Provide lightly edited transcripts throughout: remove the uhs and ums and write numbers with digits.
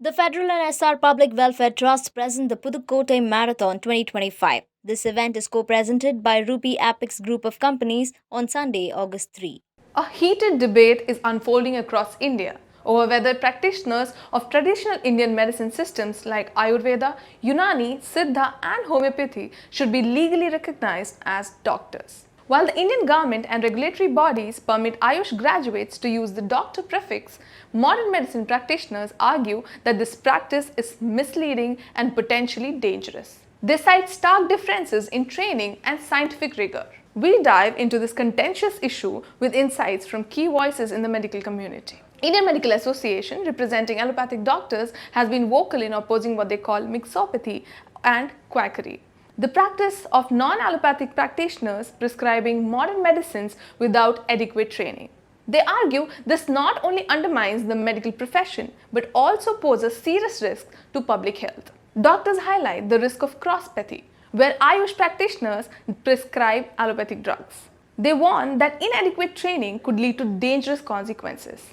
The Federal and SR Public Welfare Trust present the Pudukkottai Marathon 2025. This event is co-presented by Rupee Apex Group of Companies on Sunday, August 3. A heated debate is unfolding across India over whether practitioners of traditional Indian medicine systems like Ayurveda, Unani, Siddha, and Homeopathy should be legally recognized as doctors. While the Indian government and regulatory bodies permit Ayush graduates to use the doctor prefix, modern medicine practitioners argue that this practice is misleading and potentially dangerous. They cite stark differences in training and scientific rigor. We dive into this contentious issue with insights from key voices in the medical community. Indian Medical Association, representing allopathic doctors, has been vocal in opposing what they call mixopathy and quackery, the practice of non-allopathic practitioners prescribing modern medicines without adequate training. They argue this not only undermines the medical profession but also poses serious risk to public health. Doctors highlight the risk of cross-pathy, where Ayush practitioners prescribe allopathic drugs. They warn that inadequate training could lead to dangerous consequences.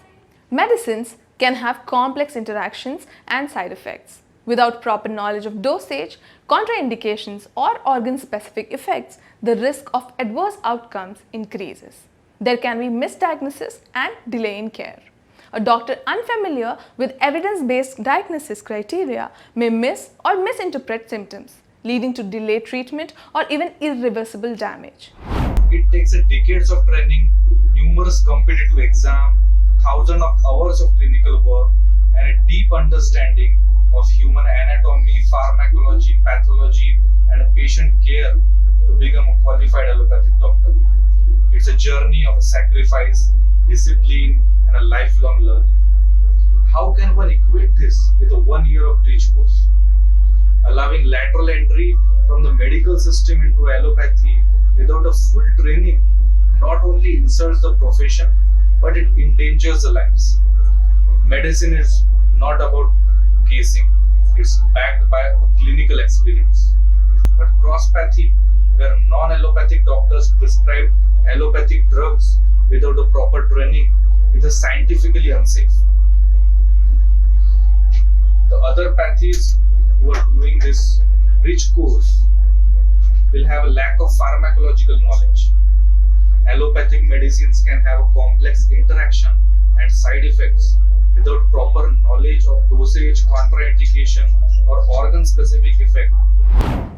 Medicines can have complex interactions and side effects. Without proper knowledge of dosage, contraindications, or organ-specific effects, the risk of adverse outcomes increases. There can be misdiagnosis and delay in care. A doctor unfamiliar with evidence-based diagnosis criteria may miss or misinterpret symptoms, leading to delayed treatment or even irreversible damage. It takes a decades of training, numerous competitive exams, thousands of hours of clinical work, and a deep understanding of human anatomy, pharmacology, pathology, and patient care to become a qualified allopathic doctor. It's a journey of sacrifice, discipline, and a lifelong learning. How can one equate this with a 1 year of bridge course? Allowing lateral entry from the medical system into allopathy without a full training not only insults the profession but it endangers the lives. Medicine is not about guessing, it's backed by a clinical experience. But cross-pathy, where non-allopathic doctors prescribe allopathic drugs without a proper training, it is scientifically unsafe. The other pathies who are doing this rich course will have a lack of pharmacological knowledge. Allopathic medicines can have a complex interaction and side effects without proper knowledge of dosage, contraindication, or organ-specific effect.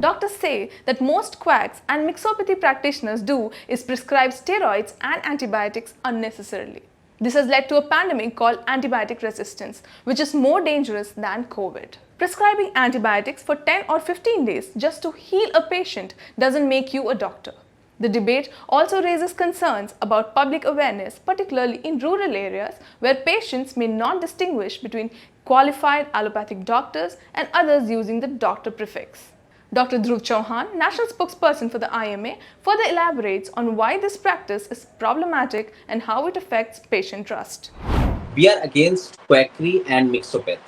Doctors say that most quacks and mixopathy practitioners do is prescribe steroids and antibiotics unnecessarily. This has led to a pandemic called antibiotic resistance, which is more dangerous than COVID. Prescribing antibiotics for 10 or 15 days just to heal a patient doesn't make you a doctor. The debate also raises concerns about public awareness, particularly in rural areas where patients may not distinguish between qualified allopathic doctors and others using the doctor prefix. Dr. Dhruv Chauhan, national spokesperson for the IMA, further elaborates on why this practice is problematic and how it affects patient trust. We are against quackery and mixopathy.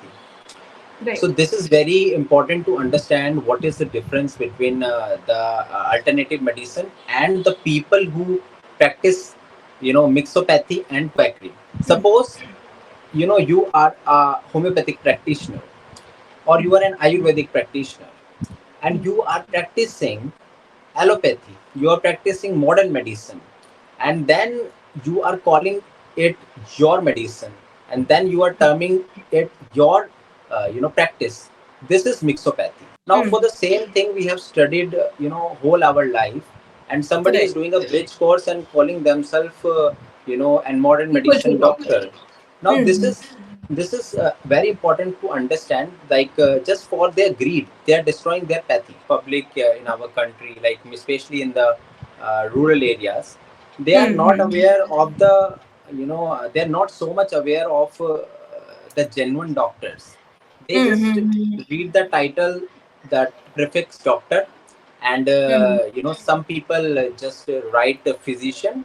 Right. So this is very important to understand what is the difference between the alternative medicine and the people who practice, mixopathy and quackery. Suppose, you are a homeopathic practitioner or you are an Ayurvedic practitioner and you are practicing allopathy, you are practicing modern medicine, and then you are calling it your medicine, and then you are terming it your practice. This is mixopathy. Now for the same thing we have studied whole our life, and somebody is doing a bridge course and calling themselves and modern medicine doctor. Now this is very important to understand, like just for their greed they are destroying their pathy public in our country, like especially in the rural areas. They are not aware of the they are not so much aware of the genuine doctors. They just read the title, that prefix doctor, and some people just write physician.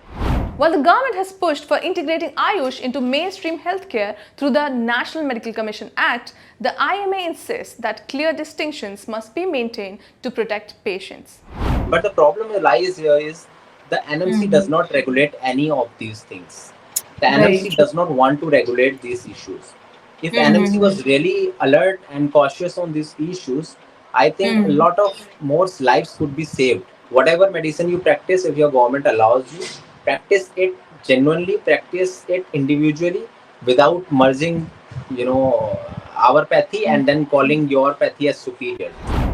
While the government has pushed for integrating Ayush into mainstream healthcare through the National Medical Commission Act, the IMA insists that clear distinctions must be maintained to protect patients. But the problem lies here is the NMC does not regulate any of these things. The NMC does not want to regulate these issues. If NMC was really alert and cautious on these issues, I think a lot of more lives could be saved. Whatever medicine you practice, if your government allows you, practice it genuinely, practice it individually without merging, our pathy and then calling your pathy as superior.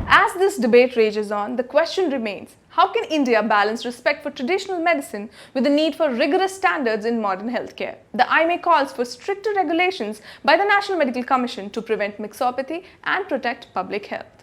As this debate rages on, the question remains, how can India balance respect for traditional medicine with the need for rigorous standards in modern healthcare? The IMA calls for stricter regulations by the National Medical Commission to prevent mixopathy and protect public health.